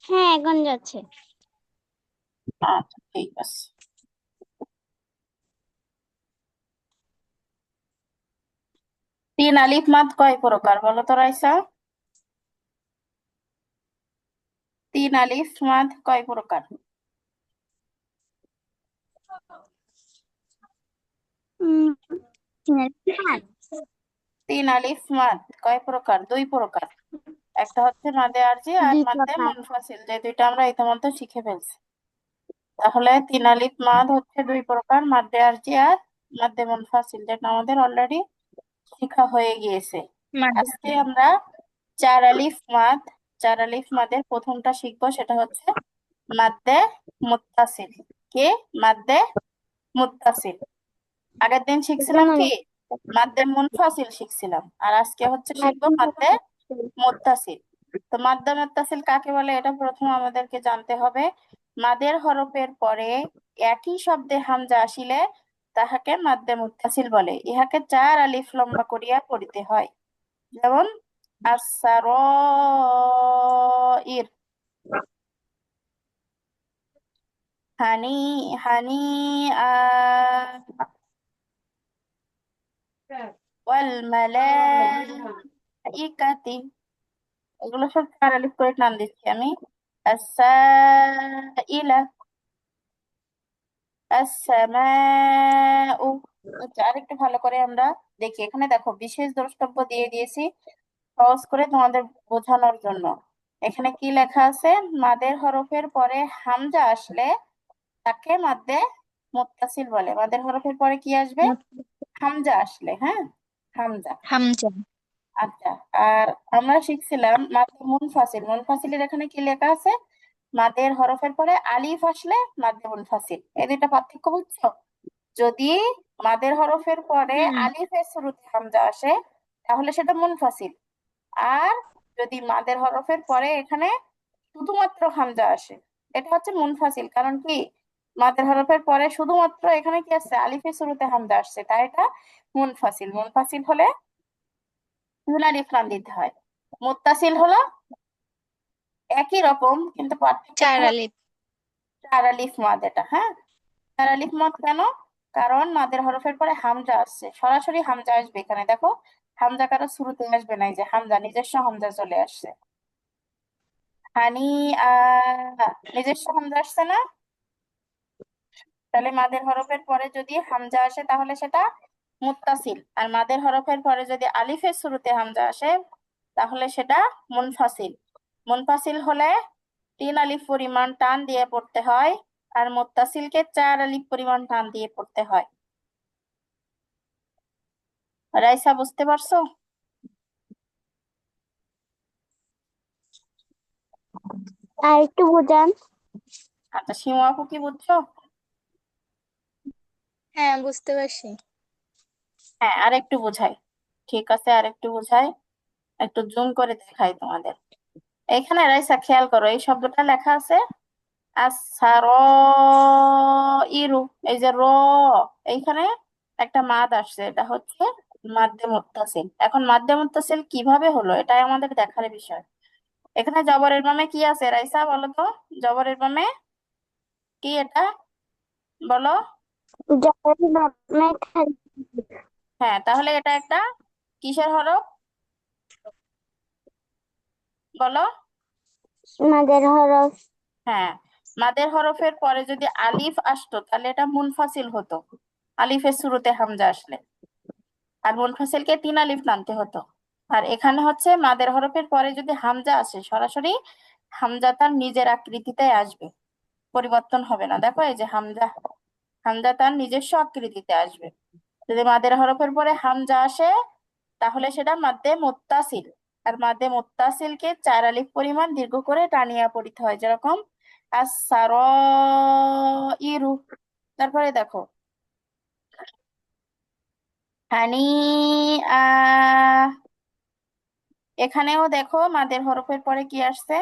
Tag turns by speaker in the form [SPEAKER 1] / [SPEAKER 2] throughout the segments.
[SPEAKER 1] হ্যাঁ, এখন যাচ্ছে।
[SPEAKER 2] আচ্ছা, ঠিক আছে। তিন আলিফ মাদ কয় প্রকার বলো তো রাইসা? তিন আলিফ মাদ কয় প্রকার?
[SPEAKER 1] উম, হ্যাঁ,
[SPEAKER 2] তিন আলিফ মাদ কয় প্রকার? দুই প্রকার। একটা হচ্ছে মাদে আরজি আর
[SPEAKER 1] দুই
[SPEAKER 2] মাদে
[SPEAKER 1] প্রকার।
[SPEAKER 2] মুনফাসিল, যে দুইটা আমরা ইতিমধ্যে শিখে ফেলছি। তাহলে তিন আলিফ মাদ হচ্ছে দুই প্রকার, মাদে আরজি আর মাদে মুনফাসিল, যেটা আমাদের অলরেডি শেখা হয়ে গিয়েছে। আজকে আমরা চার আলিফ মাদ, চার আলিফ মাদের প্রথমটা শিখবো, সেটা হচ্ছে মাদ্দে মুত্তাসিল। কি? মাদ্দে মুত্তাসিল। আগের দিন
[SPEAKER 1] এটা
[SPEAKER 2] শিখছিলাম
[SPEAKER 1] মনে
[SPEAKER 2] কি? মাদ্দে মুনফাসিল শিখছিলাম, আর আজকে হচ্ছে শিখবো মাদ্দে
[SPEAKER 1] রাখতে।
[SPEAKER 2] মুত্তাসিল। তো মাদ্দে মুত্তাসিল কাকে বলে এটা প্রথম আমাদেরকে জানতে হবে। মাদের হরফের পরে একই শব্দে হামজা আসিলে তাহাকে মাদ্দে মুত্তাসিল বলে। ইহাকে চার আলিফ লম্বা করিয়া পড়িতে হয়। যেমন আসসারইর, হানি, হানি আ, ওয়াল মালাইকাতি। এগুলো সব চার আলিফ করে টান দিচ্ছি আমি। আসাইলা, আসসামাউ। আচ্ছা, আরেকটু ভালো করে আমরা দেখি। এখানে দেখো বিশেষ দ্রষ্টব্য দিয়ে দিয়েছি সহজ করে তোমাদের বোঝানোর জন্য। এখানে কি লেখা আছে? মাদের হরফের পরে হামজা আসলে তাকে মাদ্দে মুত্তাসিল বলে। মাদের হরফের পরে কি আসবে? হামজা আসলে, হ্যাঁ, হামজা।
[SPEAKER 1] হামজা।
[SPEAKER 2] আচ্ছা, আর আমরা শিখছিলাম মাদ্দে মুনফাসিল। মুনফাসিলের এখানে কি লেখা আছে? মাদের হরফের পরে আলিফ আসলে মাদ্দে মুনফাসিল। এই দুইটা পার্থক্য বুঝছো? যদি মাদের হরফের পরে
[SPEAKER 1] হুম।
[SPEAKER 2] আলিফের শুরুতে হামজা আসে তাহলে সেটা মুনফাসিল। আর যদি মাদের হরফের পরে এখানে শুধুমাত্র হামজা আসে, এটা হচ্ছে মুনফাসিল। কারণ কি? মাদের হরফের পরে শুধুমাত্র এখানে কি আছে? আলিফের শুরুতে হামজা আসছে, তাই এটা মুনফাসিল। মুনফাসিল হলে দুই আলিফ টান দিতে হয়। মুত্তাসিল হলো একই রকম, কিন্তু পার্থক্যটা
[SPEAKER 1] চার
[SPEAKER 2] হলো
[SPEAKER 1] আলিফ।
[SPEAKER 2] চার আলিফ মাদ। এটা, হ্যাঁ, চার আলিফ মাদ কেন? কারণ মাদের হরফের পরে হামজা আসছে, সরাসরি হামজা আসবে। এখানে দেখো হামজা কারো শুরুতে আসবে না, এই যে হামজা, নিজস্ব হামজা চলে আসছে। হানি নিজস্ব হামজা আসছে না? তাহলে মাদের হরফের পরে যদি হামজা আসে তাহলে সেটা মুত্তাসিল। আর মাদের হরফের পরে যদি আলিফের শুরুতে হামজা আসে তাহলে সেটা মুনফাসিল। মুনফাসিল হলে তিন আলিফ পরিমাণ টান দিয়ে পড়তে হয়, আর মুত্তাসিলকে চার আলিফ পরিমাণ টান দিয়ে পড়তে হয়। রাইসা, বুঝতে পারছো?
[SPEAKER 1] আর একটু বোঝান।
[SPEAKER 2] আচ্ছা, শিমু আপু কি বুঝছো?
[SPEAKER 1] হ্যাঁ, বুঝতে পারছি।
[SPEAKER 2] হ্যাঁ, আর একটু বোঝাই। ঠিক আছে, আর একটু বোঝাই, একটু জুম করে দেখাই তোমাদের। এখানে রাইসা খেয়াল করো, এই শব্দটা লেখা আছে আসার ইরু, এই যে র, এইখানে একটা মাদ আসছে, এটা হচ্ছে মাদ্দে মুত্তাসিল। এখন মাদ্দে মুত্তাসিল কিভাবে হলো এটাই আমাদের দেখার বিষয়। এখানে জবরের বামে কি আছে রাইসা, বলো তো? জবরের বামে কি এটা? বলো।
[SPEAKER 1] যাদের বামে খালি
[SPEAKER 2] হ্যাঁ, তাহলে এটা একটা কিসের হরফ? বলো।
[SPEAKER 1] মাদের হরফ।
[SPEAKER 2] হ্যাঁ, মাদের হরফের পরে যদি আলিফ আসতো তাহলে এটা মুনফাসিল হতো, আলিফের শুরুতে হামজা আসলে। আর মুনফাসিলকে তিন আলিফ টানতে হতো। আর এখানে হচ্ছে মাদের হরফের পরে যদি হামজা আসে সরাসরি হামজা তার নিজের আকৃতিতে আসবে, পরিবর্তন হবে না। দেখো এই যে হামজা, হামজা তার নিজস্ব আকৃতিতে আসবে। যদি মাদের হরফের পরে হামজা আসে তাহলে সেটা মাদ্দে মুত্তাসিল। আর মাদ্দে মুত্তাসিলকে চার আলিফ পরিমাণ দীর্ঘ করে টানিয়া পড়িতে হয়, যেরকম আসার ইরু। তারপরে দেখো হানি এখানেও দেখো মাদের হরফের পরে কি আসছে?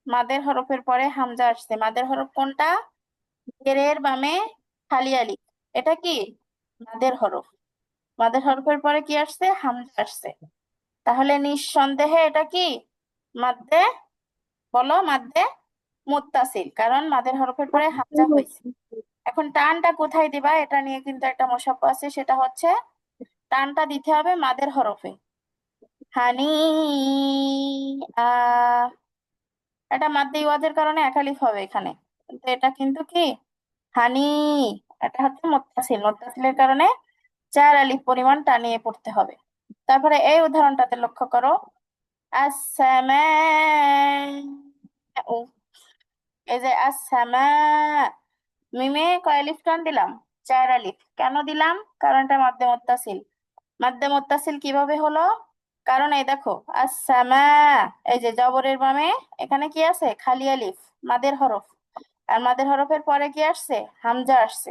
[SPEAKER 2] মাদের হরফের পরে হামজা আসছে। মাদের হরফ কোনটা? জেরের বামে খালি আলিফ, এটা কি মাদের হরফ। মাদের হরফের পরে কি আসছে? হামজা আসছে। তাহলে নিঃসন্দেহে এটা কি মাদ্দে বলো মাদ্দে মুত্তাসিল, কারণ মাদের হরফের পরে হামজা হয়েছে। এখন টানটা কোথায় দিবা এটা নিয়ে কিন্তু একটা মশাক্কা আছে, সেটা হচ্ছে টানটা দিতে হবে মাদের হরফে। হানি এটা মাদ্দে ইওয়াজের কারণে একালিফ হবে এখানে, কিন্তু এটা কিন্তু কি হানি, এটা হচ্ছে মুত্তাসিল, মুত্তাসিলের কারণে 4 আলিফ পরিমাণ টানিয়ে পড়তে হবে। তারপরে এই উদাহরণটাতে লক্ষ্য করো, আসসামা, এই যে আসসামা, মিমে কয় আলিফ টান দিলাম? 4 আলিফ। কেন দিলাম? কারণ এটা মাদ্দে মুত্তাসিল। মাদ্দে মুত্তাসিল কিভাবে হলো? কারণ এই দেখো আসসামা, এই যে জবরের বামে এখানে কি আছে? খালি আলিফ, মাদের হরফ। আর মাদের হরফের পরে কি আসছে? হামজা আসছে।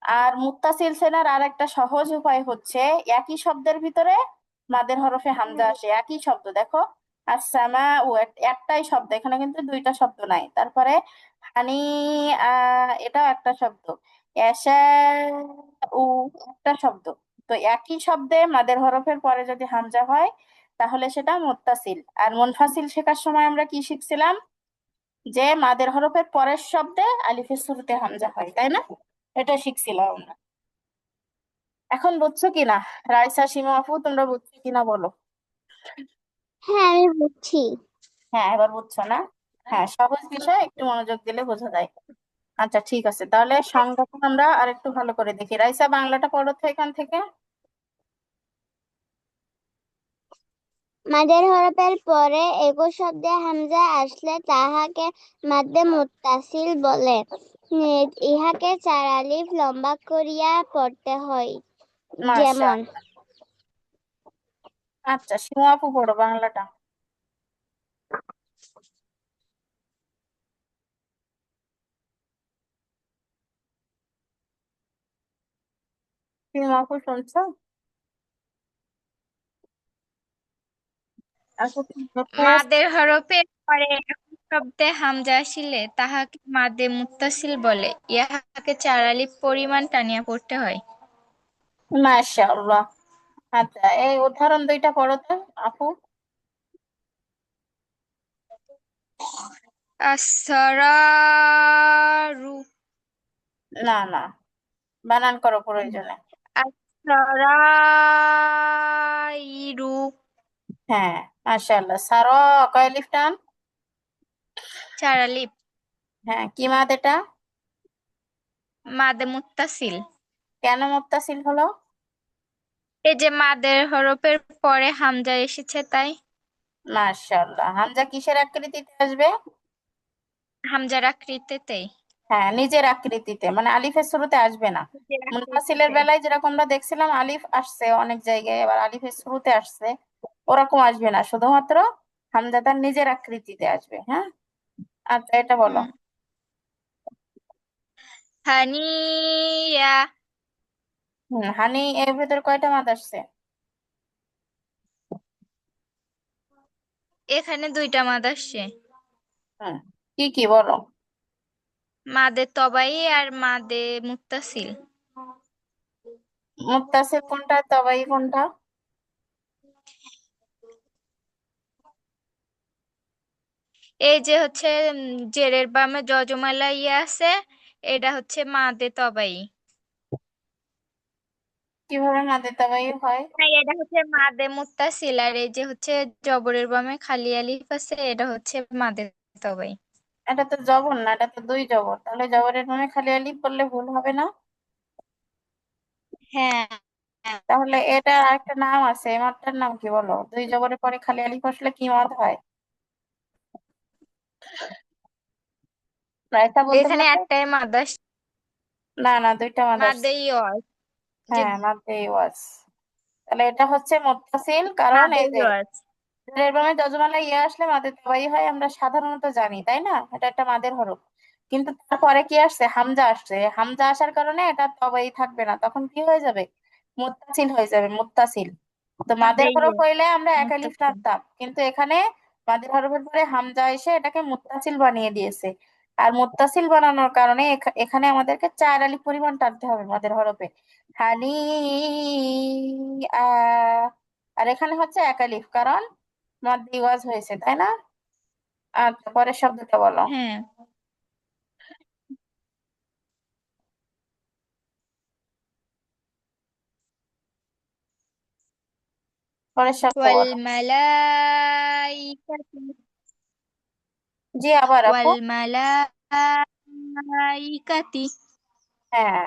[SPEAKER 2] আর মুত্তাসিল চেনার আর একটা সহজ উপায় হচ্ছে, একই শব্দের ভিতরে মাদের হরফে হামজা আসে, একই শব্দ দেখো, আসসামা ও একটাই শব্দ, এখানে কিন্তু দুইটা শব্দ নাই। তারপরে হানি এটাও একটা শব্দ, এশা উ একটা শব্দ। তো একই শব্দে মাদের হরফের পরে যদি হামজা হয় তাহলে সেটা মুত্তাসিল। আর মুনফাসিল শেখার সময় আমরা কি শিখছিলাম? যে মাদের হরফের পরের শব্দে আলিফের শুরুতে হামজা হয়, তাই না? এটা শিখছিলাম আমরা। এখন বুঝছো কিনা? রাইসা, সীমা আপু, তোমরা বুঝছো কিনা বলো?
[SPEAKER 1] হ্যাঁ, আমি বুঝছি।
[SPEAKER 2] হ্যাঁ, এবার বুঝছো না? হ্যাঁ, সহজ বিষয়, একটু মনোযোগ দিলে বোঝা যায়। আচ্ছা ঠিক আছে, তাহলে সংজ্ঞাটা আমরা আরেকটু ভালো করে দেখি। রাইসা, বাংলাটা পড়ো তো এখান থেকে।
[SPEAKER 1] মাদের হরফের পরে একই শব্দে হামজা আসলে তাহাকে মাদ্দে মুত্তাসিল বলে। ইহাকে 4 আলিফ লম্বা করিয়া পড়তে হয়। যেমন
[SPEAKER 2] মাশাআল্লাহ। আচ্ছা, সীমা আপু পড়ো বাংলাটা। সীমা আপু শুনছো? আপু কি mute হয়ে আছে?
[SPEAKER 3] মাদের হরফের পরে একই শব্দে হামজা আসিলে তাহাকে মাদে মুত্তাসিল বলে। ইহাকে 4 আলিফ পরিমাণ টানিয়া পড়তে হয়।
[SPEAKER 2] মাশাআল্লাহ। আচ্ছা, এই উদাহরণ দুইটা পড়ো তো আপু।
[SPEAKER 3] আসরারু,
[SPEAKER 2] না না, বানান করো প্রয়োজনে।
[SPEAKER 3] আসরাইরু,
[SPEAKER 2] হ্যাঁ, মাশাআল্লাহ। সারা, কয় আলিফ টান?
[SPEAKER 3] 4 আলিফ।
[SPEAKER 2] হ্যাঁ, কি মাদ এটা?
[SPEAKER 3] মাদে মুত্তাসিল।
[SPEAKER 2] কেন মুত্তাসিল হলো?
[SPEAKER 3] এই যে মাদের হরফের পরে হামজা এসেছে তাই।
[SPEAKER 2] মাশাআল্লাহ। হামজা কিসের আকৃতিতে আসবে?
[SPEAKER 3] হামজার আকৃতিতেই।
[SPEAKER 2] হ্যাঁ, নিজের আকৃতিতে, মানে আলিফের শুরুতে আসবে না।
[SPEAKER 3] নিজের
[SPEAKER 2] মুনফাসিলের
[SPEAKER 3] আকৃতিতে।
[SPEAKER 2] বেলায় যেরকম আমরা দেখছিলাম আলিফ আসছে অনেক জায়গায়, এবার আলিফের শুরুতে আসছে, ওরকম আসবে না, শুধুমাত্র হামজা তার নিজের আকৃতিতে আসবে। হ্যাঁ, আচ্ছা এটা বলো।
[SPEAKER 3] হুম। হানিয়া,
[SPEAKER 2] হানি এর ভেতর কয়টা মাদ আসছে?
[SPEAKER 3] এখানে 2টা মাদ আসছে।
[SPEAKER 2] হুম, কি কি বলো?
[SPEAKER 3] মাদে তবাই আর মাদে মুত্তাসিল।
[SPEAKER 2] মুত্তাসিল কোনটা, তবাই কোনটা?
[SPEAKER 3] এই যে হচ্ছে জেরের বামে যজমালা ইয়ে আছে, এটা হচ্ছে মাদে তবাই।
[SPEAKER 2] কিভাবে মাদে তবাই হয়?
[SPEAKER 3] নাই, এটা হচ্ছে মাদে মুত্তাসিল, আর এই যে হচ্ছে জবরের বামে খালি আলিফ আছে, এটা হচ্ছে মাদে তবাই।
[SPEAKER 2] এটা তো জবর না, এটা তো দুই জবর, তাহলে জবরের নামে খালি আলিফ বললে ভুল হবে না?
[SPEAKER 3] হ্যাঁ।
[SPEAKER 2] তাহলে এটা একটা নাম আছে, এই মাদটার নাম কি বলো? দুই জবরের পরে খালি আলিফ আসলে কি মাদ হয়? রায়তা বলতে
[SPEAKER 3] এখানে
[SPEAKER 2] পারবে?
[SPEAKER 3] একটাই মাদ আসছে।
[SPEAKER 2] না না, দুইটা মাদ আসছে।
[SPEAKER 3] মাদে ইয়জ, যে
[SPEAKER 2] হ্যাঁ, মাদ্দে ওয়াজ। তাহলে এটা হচ্ছে মুত্তাসিল, কারণ
[SPEAKER 3] মাদে
[SPEAKER 2] এই যে
[SPEAKER 3] ইয়জ।
[SPEAKER 2] এর মানে যজমালা ইয়ে আসলে মাদের তবাই হয়, আমরা সাধারণত জানি, তাই না? এটা একটা মাদের হরফ। কিন্তু তারপরে কি আসছে? হামজা আসছে। হামজা আসার কারণে এটা তবাই থাকবে না, তখন কি হয়ে যাবে? মুত্তাসিল হয়ে যাবে, মুত্তাসিল। তো
[SPEAKER 3] মাদে
[SPEAKER 2] মাদের হরফ
[SPEAKER 3] ইয়জ
[SPEAKER 2] হইলে আমরা এক আলিফ
[SPEAKER 3] মুত্তাসিল।
[SPEAKER 2] টানতাম, কিন্তু এখানে মাদের হরফের পরে হামজা এসে এটাকে মুত্তাসিল বানিয়ে দিয়েছে। আর মুত্তাসিল বানানোর কারণে এখানে আমাদেরকে 4 আলিফ পরিমাণ টানতে হবে মাদের হরফে। হানি আর এখানে হচ্ছে এক আলিফ, কারণ মাদ্দে ওয়াজ হয়েছে, তাই না? আচ্ছা, পরের শব্দটা বলো।
[SPEAKER 3] হ্যাঁ,
[SPEAKER 2] পরের শব্দ
[SPEAKER 3] ওয়াল
[SPEAKER 2] বলো।
[SPEAKER 3] মালাইকাতি
[SPEAKER 2] জি, আবার আপু।
[SPEAKER 3] ওয়াল মালাইকাতি।
[SPEAKER 2] হ্যাঁ,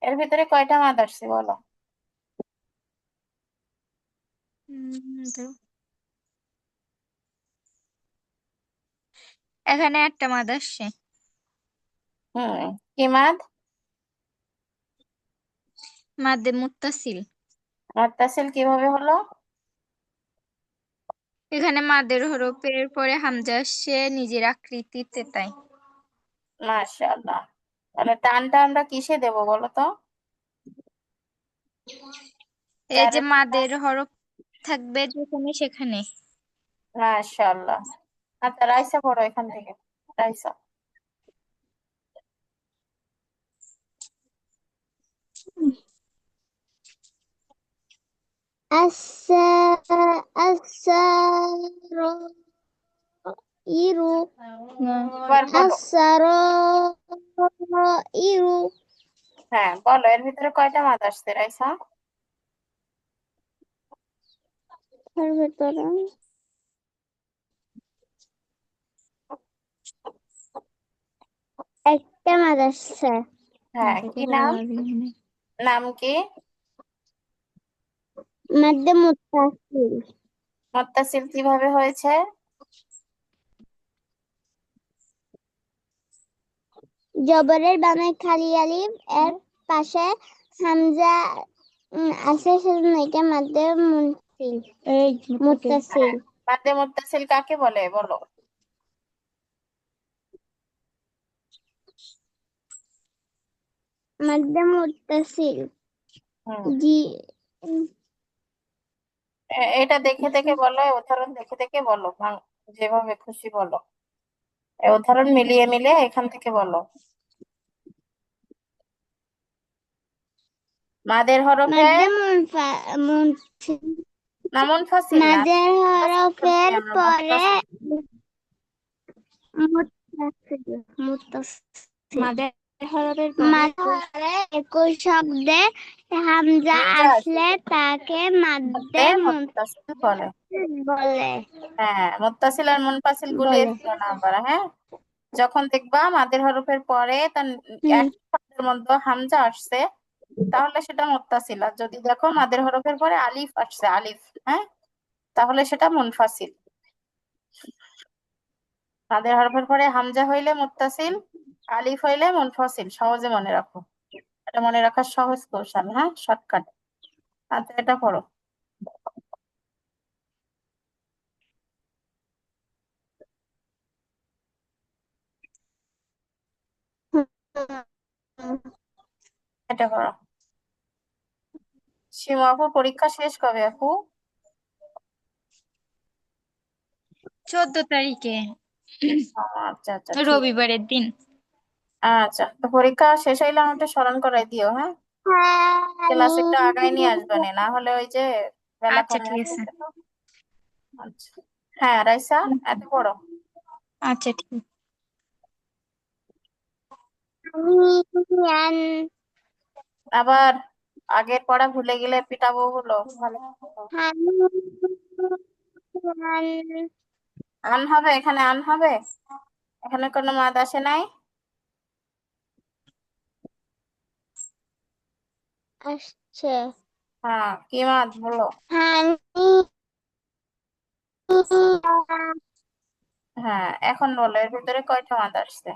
[SPEAKER 2] এর ভিতরে কয়টা মাদ আসছে বলো।
[SPEAKER 3] তো এখানে একটা মাদ আসছে,
[SPEAKER 2] হুম, কি মাদ?
[SPEAKER 3] মাদ্দে মুত্তাসিল।
[SPEAKER 2] মুত্তাসিল কিভাবে হলো?
[SPEAKER 3] এখানে মাদের হরফের পরে হামজা আসছে নিজের আকৃতিতে, তাই।
[SPEAKER 2] মাশাআল্লাহ। তাহলে টানটা আমরা কিসে দেব বলো তো?
[SPEAKER 3] এই যে
[SPEAKER 2] চারের।
[SPEAKER 3] মাদের হরফ থাকবে যেখানে সেখানে।
[SPEAKER 2] মাশাআল্লাহ। আচ্ছা, রাইসা পড়ো এখান থেকে। রাইসা।
[SPEAKER 1] السرائر
[SPEAKER 2] এবার বলো।
[SPEAKER 1] السرائر
[SPEAKER 2] হ্যাঁ, বলো এর ভিতরে কয়টা মাদ আসছে রাইসা?
[SPEAKER 1] এর ভিতরে একটা মাদ আসছে।
[SPEAKER 2] হ্যাঁ, কি নাম? নাম কি?
[SPEAKER 1] মাদ্দে মুত্তাসিল।
[SPEAKER 2] মুত্তাসিল কিভাবে হয়েছে?
[SPEAKER 1] জবরের বামে খালি আলিফ, এর পাশে হামজা আছে, সেজন্য এটা মাদ্দে মুত্তাসিল।
[SPEAKER 2] মাদ্দে মুত্তাসিল কাকে বলে বলো।
[SPEAKER 1] মাদ্দে মুত্তাসিল
[SPEAKER 2] হুম,
[SPEAKER 1] জি।
[SPEAKER 2] এটা দেখে দেখে বলো, উদাহরণ দেখে দেখে বলো, যেভাবে খুশি বলো। এই উদাহরণ মিলিয়ে মিলিয়ে এখান থেকে বলো। মাদের হরফে।
[SPEAKER 1] মাদ্দে মুনফাসিল
[SPEAKER 2] না, মুনফাসিল না।
[SPEAKER 1] মাদের
[SPEAKER 2] মুনফাসিল বলছি
[SPEAKER 1] হরফের
[SPEAKER 2] আমরা,
[SPEAKER 1] পরে
[SPEAKER 2] মুত্তাসিল।
[SPEAKER 1] মুত্তাসিল মুত্তাসিল
[SPEAKER 3] মাদের হরফের
[SPEAKER 1] মাঝে একই শব্দে হামজা
[SPEAKER 2] হামজা
[SPEAKER 1] আসলে
[SPEAKER 2] আসলে
[SPEAKER 1] তাকে মাদ্দে
[SPEAKER 2] মাদ্দে মুত্তাসিল বলে।
[SPEAKER 1] মুনফাসিল বলে।
[SPEAKER 2] হ্যাঁ, মুত্তাসিল আর মুনফাসিল গুলিয়ে
[SPEAKER 1] বলে
[SPEAKER 2] দিও না আবার, হ্যাঁ। যখন দেখবা মাদের হরফের পরে তার
[SPEAKER 1] হুম।
[SPEAKER 2] এক শব্দের মধ্যে হামজা আসছে, তাহলে সেটা মুত্তাসিল। আর যদি দেখো মাদের হরফের পরে আলিফ আসছে, আলিফ, হ্যাঁ, তাহলে সেটা মুনফাসিল। মাদের হরফের পরে হামজা হইলে মুত্তাসিল, আলিফ হইলে মুনফাসিল। সহজে মনে রাখো, এটা মনে রাখার সহজ কৌশল, হ্যাঁ, শর্টকাট। আচ্ছা, এটা পড়ো। এটা পড়ো। সীমা আপুর পরীক্ষা শেষ কবে আপু?
[SPEAKER 3] 14 তারিখে,
[SPEAKER 2] আচ্ছা আচ্ছা, ঠিক।
[SPEAKER 3] রবিবারের দিন।
[SPEAKER 2] আচ্ছা, তো পরীক্ষা শেষ হইলে আমাকে স্মরণ করাই দিও, হ্যাঁ। ক্লাস একটু আগায় নিয়ে আসবে না, না হলে ওই যে বেলা
[SPEAKER 3] আচ্ছা,
[SPEAKER 2] কমে
[SPEAKER 3] ঠিক আছে।
[SPEAKER 2] আসতেছে তো। আচ্ছা। হ্যাঁ, রাইসা, এত বড়।
[SPEAKER 3] আচ্ছা, ঠিক আছে।
[SPEAKER 1] হানিয়ান
[SPEAKER 2] আবার আগের পড়া ভুলে গেলে পিটাবো হলো, ভালো করে।
[SPEAKER 1] হানিয়ান
[SPEAKER 2] আন হবে, এখানে আন হবে। এখানে কোনো মাদ আসে নাই।
[SPEAKER 1] আসছে।
[SPEAKER 2] হ্যাঁ, কি মাদ বলো।
[SPEAKER 1] হানিয়ান
[SPEAKER 2] হ্যাঁ, এখন বলো এর ভিতরে কয়টা মাদ আসছে।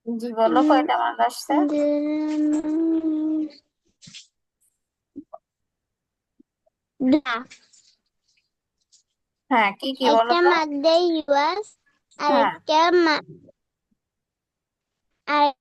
[SPEAKER 2] জি, বলো কয়টা মাদ আসছে। হ্যাঁ, কি কি বলো
[SPEAKER 1] একটা
[SPEAKER 2] তো।
[SPEAKER 1] মাদ্দে ইউয়াস,
[SPEAKER 2] হ্যাঁ,
[SPEAKER 1] আরেকটা